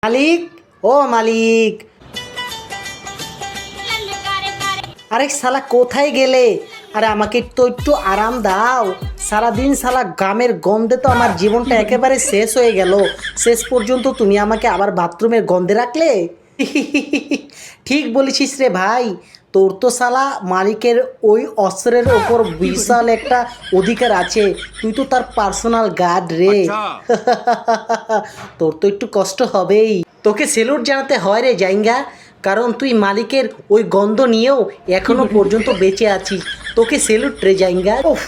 মালিক, ও মালিক, আরে শালা কোথায় গেলে? আরে আমাকে তো একটু আরাম দাও। সারাদিন শালা গামের গন্ধে তো আমার জীবনটা একেবারে শেষ হয়ে গেল। শেষ পর্যন্ত তুমি আমাকে আবার বাথরুমের গন্ধে রাখলে। ঠিক বলেছিস রে ভাই। তোর তো শালা মালিকের ওই অস্ত্রের ওপর বিশাল একটা অধিকার আছে। তুই তো তার পার্সোনাল গার্ড রে। তোর তো একটু কষ্ট হবেই। তোকে সেলুট জানাতে হয় রে জাইঙ্গা, কারণ তুই মালিকের ওই গন্ধ নিয়েও এখনো পর্যন্ত বেঁচে আছিস। তোকে সেলুট রে জাইঙ্গা। উফ,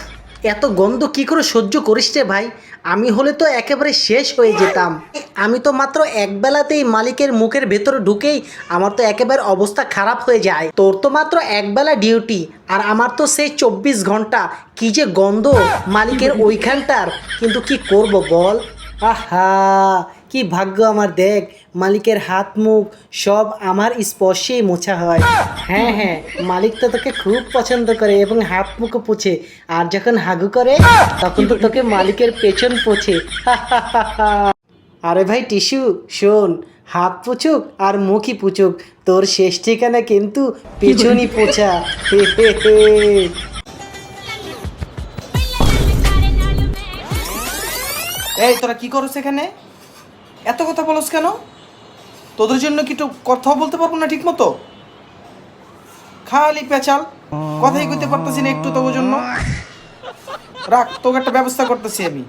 এত গন্ধ কি করে সহ্য করিস রে ভাই? আমি হলে তো একেবারে শেষ হয়ে যেতাম। আমি তো মাত্র একবেলাতেই মালিকের মুখের ভেতরে ঢুকেই আমার তো একেবারে অবস্থা খারাপ হয়ে যায়। তোর তো মাত্র একবেলা ডিউটি, আর আমার তো সেই 24 ঘন্টা। কি যে গন্ধ মালিকের ওইখানটার, কিন্তু কি করব বল। আহা, কি ভাগ্য আমার, দেখ মালিকের হাত মুখ সব আমার স্পর্শেই মোছা হয়। হ্যাঁ হ্যাঁ, মালিক তো তোকে খুব পছন্দ করে এবং হাত মুখও পোছে। আর যখন হাগু করে তখন তো তোকে মালিকের পেছন পোছে। আরে ভাই টিস্যু, শোন, হাত পুচুক আর মুখই পুচুক, তোর শেষ ঠিকানা কিন্তু পেছনই পোছা। হে হে হে। এই তোরা কি করছ এখানে? এত কথা বলছ কেন? তোদের জন্য কি একটু কথাও বলতে পারবো না ঠিক মতো? খালি পেঁচাল, কথাই কইতে পারতেছি না একটু তোর জন্য। রাখ, তোকে একটা ব্যবস্থা করতেছি আমি।